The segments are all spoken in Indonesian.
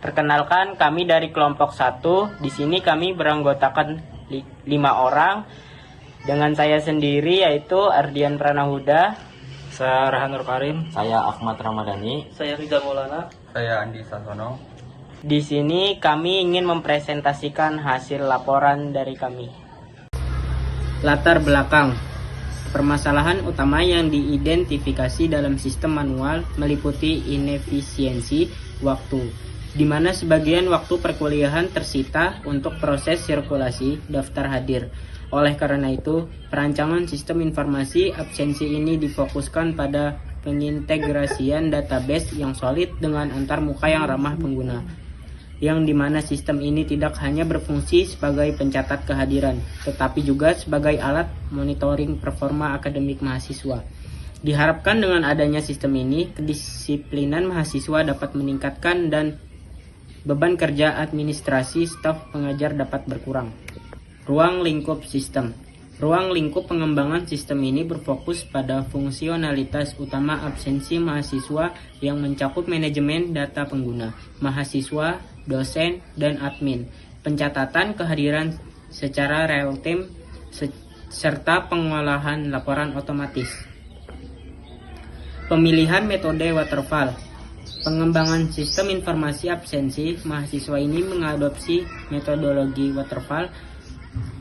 Perkenalkan, kami dari kelompok 1. Di sini kami beranggotakan 5 orang. Dengan saya sendiri yaitu Ardian Pranahuda. Saya Rehanur Karim. Saya Ahmad Ramadhani. Saya Rizal Maulana. Saya Andi Sasono. Di sini kami ingin mempresentasikan hasil laporan dari kami. Latar belakang. Permasalahan utama yang diidentifikasi dalam sistem manual meliputi inefisiensi waktu, di mana sebagian waktu perkuliahan tersita untuk proses sirkulasi daftar hadir. Oleh karena itu, perancangan sistem informasi absensi ini difokuskan pada pengintegrasian database yang solid dengan antarmuka yang ramah pengguna, yang dimana sistem ini tidak hanya berfungsi sebagai pencatat kehadiran, tetapi juga sebagai alat monitoring performa akademik mahasiswa. Diharapkan dengan adanya sistem ini, kedisiplinan mahasiswa dapat meningkatkan dan beban kerja administrasi staf pengajar dapat berkurang. Ruang lingkup sistem. Ruang lingkup pengembangan sistem ini berfokus pada fungsionalitas utama absensi mahasiswa yang mencakup manajemen data pengguna, mahasiswa, dosen, dan admin, pencatatan kehadiran secara real time, serta pengolahan laporan otomatis. Pemilihan metode waterfall. Pengembangan sistem informasi absensi mahasiswa ini mengadopsi metodologi waterfall,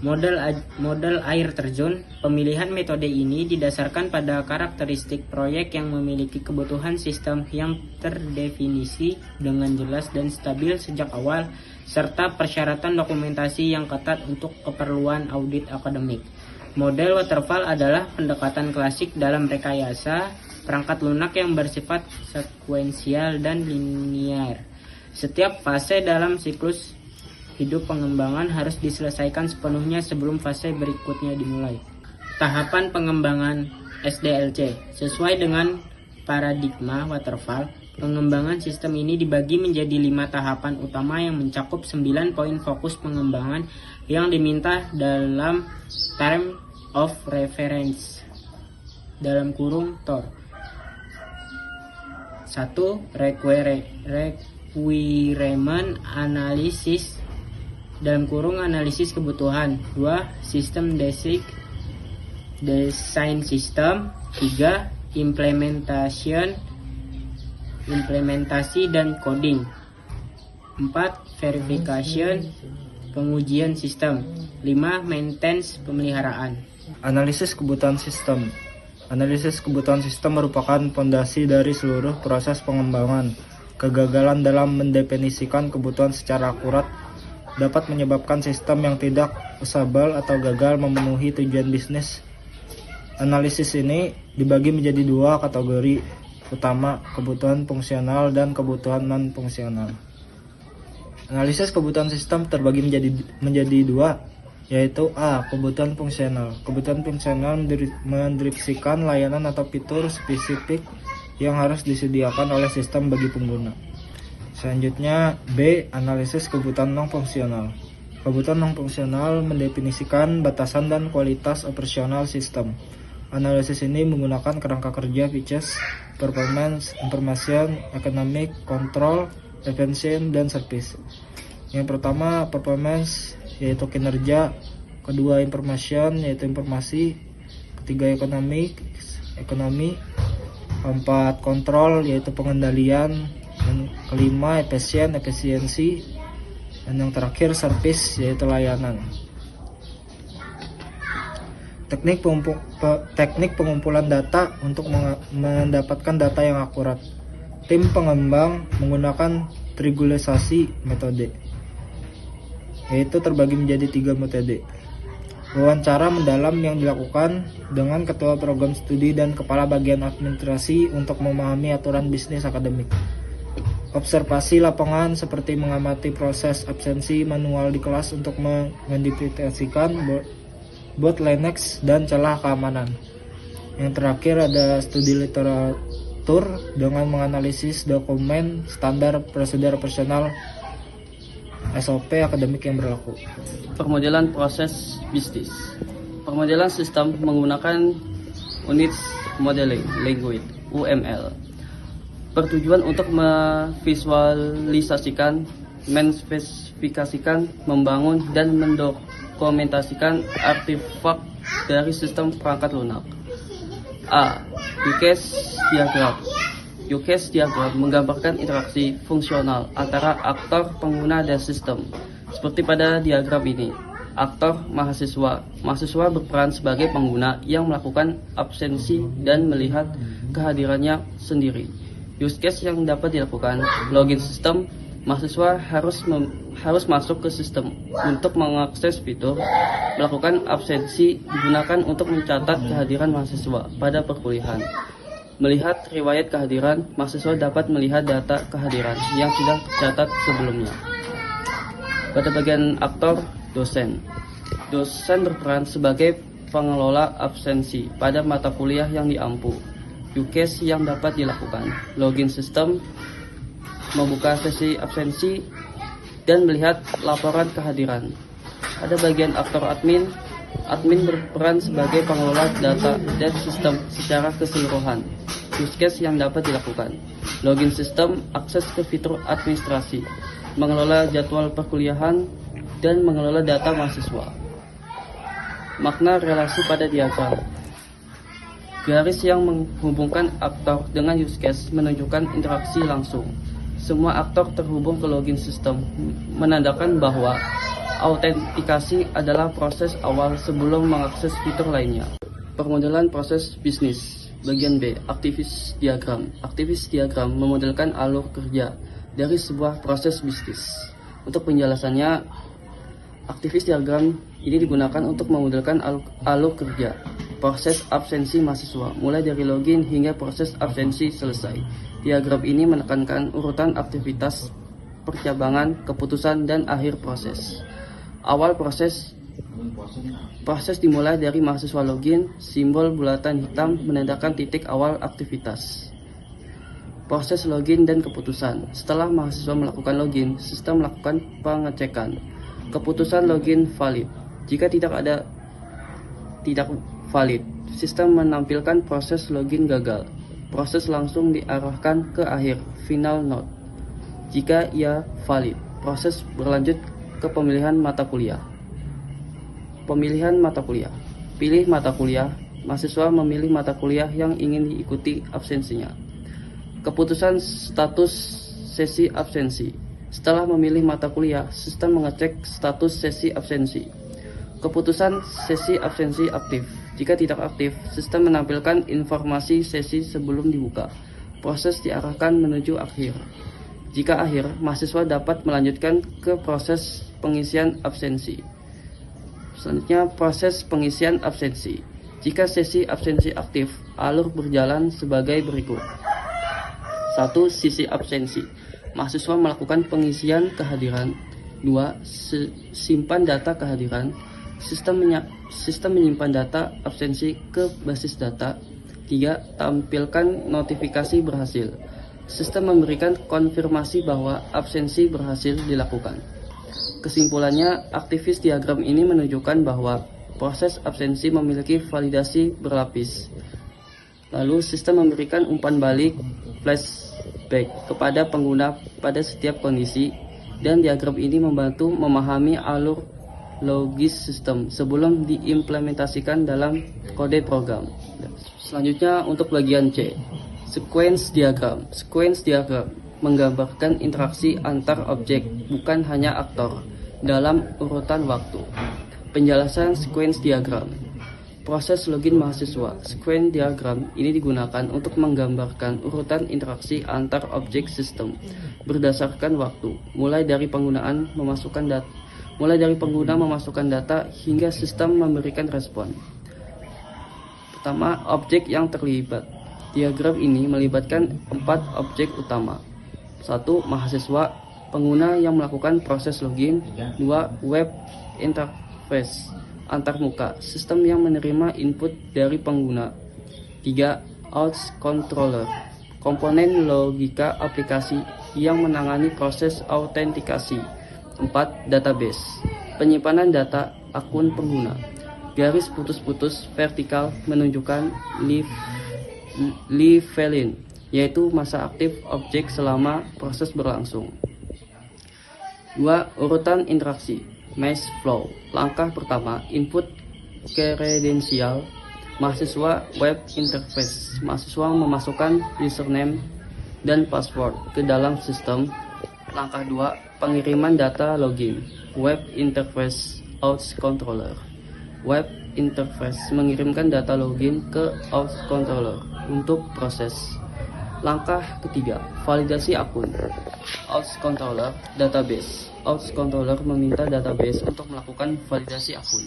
model air terjun. Pemilihan metode ini didasarkan pada karakteristik proyek yang memiliki kebutuhan sistem yang terdefinisi dengan jelas dan stabil sejak awal, serta persyaratan dokumentasi yang ketat untuk keperluan audit akademik. Model waterfall adalah pendekatan klasik dalam rekayasa perangkat lunak yang bersifat sekuensial dan linear. Setiap fase dalam siklus hidup pengembangan harus diselesaikan sepenuhnya sebelum fase berikutnya dimulai. Tahapan pengembangan SDLC. Sesuai dengan paradigma waterfall, pengembangan sistem ini dibagi menjadi 5 tahapan utama yang mencakup 9 poin fokus pengembangan yang diminta dalam term of reference dalam kurung TOR. 1. Requirement analysis dalam kurung analisis kebutuhan. 2. System design system. 3. Implementasi dan coding. 4. Verification, pengujian sistem. 5. Maintenance, pemeliharaan. Analisis kebutuhan sistem. Analisis kebutuhan sistem merupakan fondasi dari seluruh proses pengembangan. Kegagalan dalam mendefinisikan kebutuhan secara akurat dapat menyebabkan sistem yang tidak usable atau gagal memenuhi tujuan bisnis. Analisis ini dibagi menjadi 2 kategori utama, kebutuhan fungsional dan kebutuhan non-fungsional. Analisis kebutuhan sistem terbagi menjadi 2, yaitu A. Kebutuhan fungsional. Kebutuhan fungsional mendeskripsikan layanan atau fitur spesifik yang harus disediakan oleh sistem bagi pengguna. Selanjutnya B. Analisis kebutuhan non-fungsional. Kebutuhan non-fungsional mendefinisikan batasan dan kualitas operasional sistem. Analisis ini menggunakan kerangka kerja features, performance, information, economic, control, efficiency, dan service. Yang pertama performance, yaitu kinerja. Kedua information, yaitu informasi. Ketiga ekonomi. Keempat kontrol, yaitu pengendalian. Dan kelima efisiensi. Dan yang terakhir service, yaitu layanan. Teknik pengumpulan data untuk mendapatkan data yang akurat. Tim pengembang menggunakan triangulasi metode, yaitu terbagi menjadi 3 metode. Wawancara mendalam yang dilakukan dengan ketua program studi dan kepala bagian administrasi untuk memahami aturan bisnis akademik. Observasi lapangan seperti mengamati proses absensi manual di kelas untuk mengidentifikasikan bottlenecks dan celah keamanan. Yang terakhir ada studi literatur dengan menganalisis dokumen standar prosedur operasional SOP akademik yang berlaku. Permodelan proses bisnis. Permodelan sistem menggunakan Unit Modeling Language (UML). bertujuan untuk memvisualisasikan, menspesifikasikan, membangun, dan mendokumentasikan artefak dari sistem perangkat lunak. A. Use case diagram. Use case diagram menggambarkan interaksi fungsional antara aktor, pengguna, dan sistem. Seperti pada diagram ini, aktor mahasiswa. Mahasiswa berperan sebagai pengguna yang melakukan absensi dan melihat kehadirannya sendiri. Use case yang dapat dilakukan, login sistem. Mahasiswa harus masuk ke sistem untuk mengakses fitur, melakukan absensi digunakan untuk mencatat kehadiran mahasiswa pada perkuliahan. Melihat riwayat kehadiran, mahasiswa dapat melihat data kehadiran yang sudah tercatat sebelumnya. Pada bagian aktor, dosen. Dosen berperan sebagai pengelola absensi pada mata kuliah yang diampu. Use case yang dapat dilakukan, login sistem, membuka sesi absensi, dan melihat laporan kehadiran. Ada bagian aktor admin. Admin berperan sebagai pengelola data dan sistem secara keseluruhan. Use case yang dapat dilakukan, login sistem, akses ke fitur administrasi, mengelola jadwal perkuliahan, dan mengelola data mahasiswa. Makna relasi pada diagram. Garis yang menghubungkan aktor dengan use case menunjukkan interaksi langsung. Semua aktor terhubung ke login sistem, menandakan bahwa autentikasi adalah proses awal sebelum mengakses fitur lainnya. Permodelan proses bisnis. Bagian B, aktivis diagram. Aktivis diagram memodelkan alur kerja dari sebuah proses bisnis. Untuk penjelasannya, aktivis diagram ini digunakan untuk memodelkan alur kerja proses absensi mahasiswa, mulai dari login hingga proses absensi selesai. Diagram ini menekankan urutan aktivitas, percabangan, keputusan, dan akhir proses. Awal proses dimulai dari mahasiswa login, simbol bulatan hitam menandakan titik awal aktivitas. Proses login dan keputusan. Setelah mahasiswa melakukan login, sistem melakukan pengecekan. Keputusan login valid. Jika tidak valid, sistem menampilkan proses login gagal. Proses langsung diarahkan ke akhir, final note. Jika ia valid, proses berlanjut ke pemilihan mata kuliah. Pemilihan mata kuliah. Pilih mata kuliah. Mahasiswa memilih mata kuliah yang ingin diikuti absensinya. Keputusan status sesi absensi. Setelah memilih mata kuliah, sistem mengecek status sesi absensi. Keputusan sesi absensi aktif. Jika tidak aktif, sistem menampilkan informasi sesi sebelum dibuka. Proses diarahkan menuju akhir. Jika akhir, mahasiswa dapat melanjutkan ke proses pengisian absensi. Selanjutnya, proses pengisian absensi. Jika sesi absensi aktif, alur berjalan sebagai berikut. 1. Sisi absensi. Mahasiswa melakukan pengisian kehadiran. 2. Simpan data kehadiran. Sistem menyimpan data absensi ke basis data. 3. Tampilkan notifikasi berhasil. Sistem memberikan konfirmasi bahwa absensi berhasil dilakukan. Kesimpulannya, aktivis diagram ini menunjukkan bahwa proses absensi memiliki validasi berlapis. Lalu sistem memberikan umpan balik flashback kepada pengguna pada setiap kondisi, dan diagram ini membantu memahami alur logis sistem sebelum diimplementasikan dalam kode program. Selanjutnya untuk bagian C, sequence diagram. Sequence diagram menggambarkan interaksi antar objek, bukan hanya aktor, dalam urutan waktu. Penjelasan sequence diagram. Proses login mahasiswa. Sequence diagram ini digunakan untuk menggambarkan urutan interaksi antar objek sistem berdasarkan waktu, mulai dari pengguna memasukkan data hingga sistem memberikan respon. Pertama, objek yang terlibat. Diagram ini melibatkan 4 objek utama. 1. Mahasiswa, pengguna yang melakukan proses login. 2. Web interface, antarmuka, sistem yang menerima input dari pengguna. 3. Auth controller, komponen logika aplikasi yang menangani proses autentikasi. 4. Database, penyimpanan data akun pengguna. Garis putus-putus vertikal menunjukkan leveling yaitu masa aktif objek selama proses berlangsung. 2. Urutan interaksi Maze flow. Langkah pertama, input kredensial mahasiswa web interface. Mahasiswa memasukkan username dan password ke dalam sistem. Langkah 2, pengiriman data login web interface auth controller. Web interface mengirimkan data login ke auth controller untuk proses. Langkah ketiga, validasi akun. Auth controller database. Auth controller meminta database untuk melakukan validasi akun.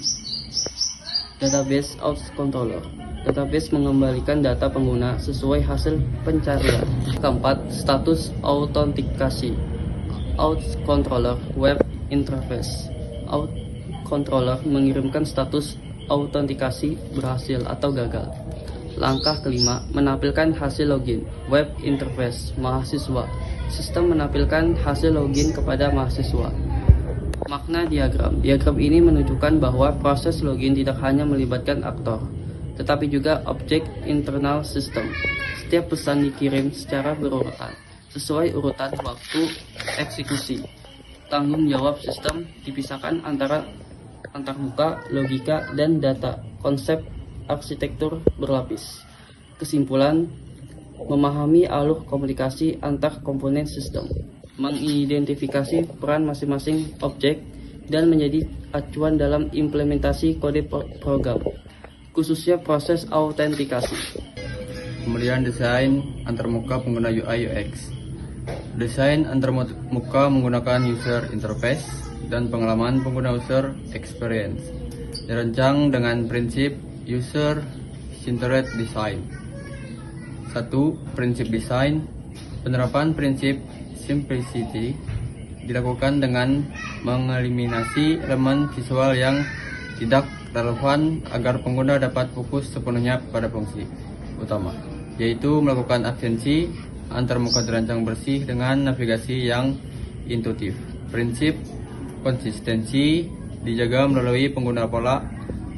Database auth controller. Database mengembalikan data pengguna sesuai hasil pencarian. Keempat, status autentikasi. Auth controller web interface. Auth controller mengirimkan status autentikasi berhasil atau gagal. Langkah kelima, menampilkan hasil login web interface mahasiswa. Sistem menampilkan hasil login kepada mahasiswa. Makna diagram. Diagram ini menunjukkan bahwa proses login tidak hanya melibatkan aktor, tetapi juga objek internal sistem. Setiap pesan dikirim secara berurutan, sesuai urutan waktu eksekusi. Tanggung jawab sistem dipisahkan antara antarmuka, logika, dan data. Konsep arsitektur berlapis. Kesimpulan, memahami alur komunikasi antar komponen sistem, mengidentifikasi peran masing-masing objek, dan menjadi acuan dalam implementasi kode program, khususnya proses autentikasi. Kemudian desain antarmuka pengguna UI UX. Desain antarmuka menggunakan user interface dan pengalaman pengguna user experience. Dirancang dengan prinsip user-centered design. 1. Prinsip desain. Penerapan prinsip simplicity dilakukan dengan mengeliminasi elemen visual yang tidak relevan agar pengguna dapat fokus sepenuhnya pada fungsi utama, yaitu melakukan absensi. Antarmuka dirancang bersih dengan navigasi yang intuitif. Prinsip konsistensi dijaga melalui penggunaan pola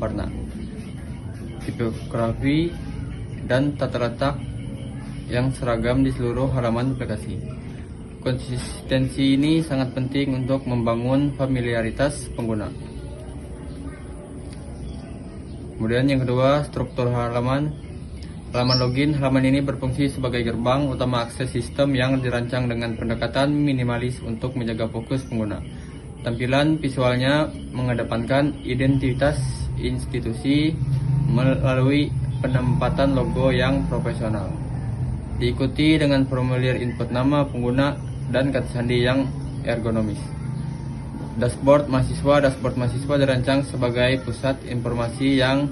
warna, tipografi, dan tata letak yang seragam di seluruh halaman aplikasi. Konsistensi ini sangat penting untuk membangun familiaritas pengguna. Kemudian yang kedua, struktur halaman. Halaman login. Halaman ini berfungsi sebagai gerbang utama akses sistem yang dirancang dengan pendekatan minimalis untuk menjaga fokus pengguna. Tampilan visualnya mengedepankan identitas institusi melalui penempatan logo yang profesional. Diikuti dengan formulir input nama pengguna dan kata sandi yang ergonomis. Dashboard mahasiswa dirancang sebagai pusat informasi yang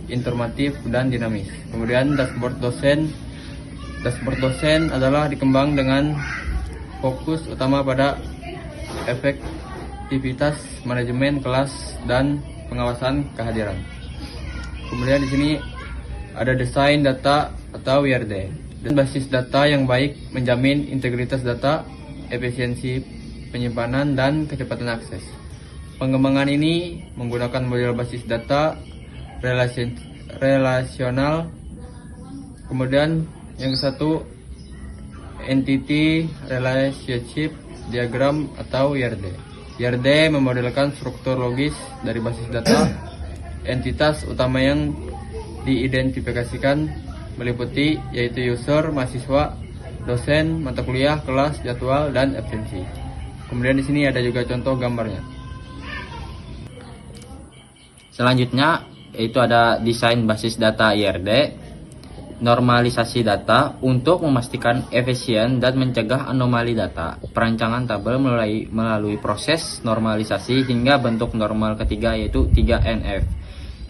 informatif dan dinamis. Kemudian dashboard dosen. Dashboard dosen adalah dikembang dengan fokus utama pada efektivitas manajemen kelas dan pengawasan kehadiran. Kemudian di sini ada desain data atau WRD. Dan basis data yang baik menjamin integritas data, efisiensi penyimpanan, dan kecepatan akses. Pengembangan ini menggunakan model basis data relasional. Kemudian yang satu, entity relationship diagram atau WRD. WRD memodelkan struktur logis dari basis data. Entitas utama yang diidentifikasikan meliputi yaitu user, mahasiswa, dosen, mata kuliah, kelas, jadwal, dan absensi. Kemudian di sini ada juga contoh gambarnya. Selanjutnya yaitu ada desain basis data IRD, normalisasi data untuk memastikan efisien dan mencegah anomali data. Perancangan tabel melalui proses normalisasi hingga bentuk normal ketiga yaitu 3NF.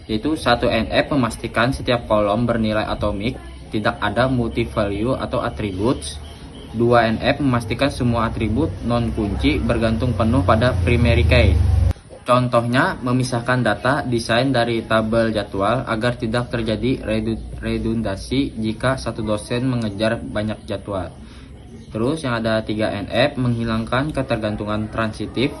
Yaitu 1NF memastikan setiap kolom bernilai atomik, tidak ada multi-value atau attributes. 2NF memastikan semua atribut non-kunci bergantung penuh pada primary key. Contohnya, memisahkan data desain dari tabel jadwal agar tidak terjadi redundasi jika satu dosen mengejar banyak jadwal. Terus yang ada 3NF menghilangkan ketergantungan transitif.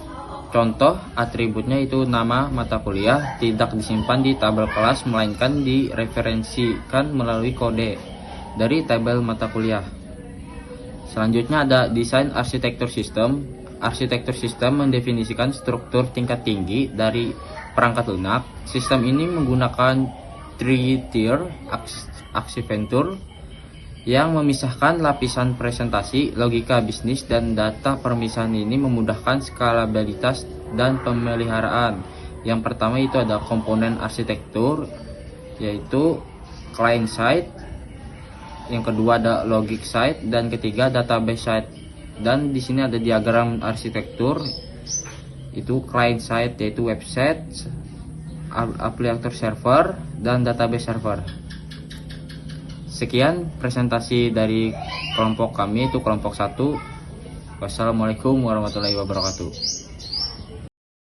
Contoh atributnya itu nama mata kuliah tidak disimpan di tabel kelas melainkan direferensikan melalui kode dari tabel mata kuliah. Selanjutnya ada desain arsitektur sistem. Arsitektur sistem mendefinisikan struktur tingkat tinggi dari perangkat lunak. Sistem ini menggunakan 3-tier arsitektur yang memisahkan lapisan presentasi, logika bisnis, dan data. Pemisahan ini memudahkan skalabilitas dan pemeliharaan. Yang pertama itu ada komponen arsitektur, yaitu client side. Yang kedua ada logic side, dan ketiga database side. Dan di sini ada diagram arsitektur, itu client side yaitu website, aplikator server, dan database server. Sekian presentasi dari kelompok kami, itu kelompok 1. Wassalamualaikum warahmatullahi wabarakatuh.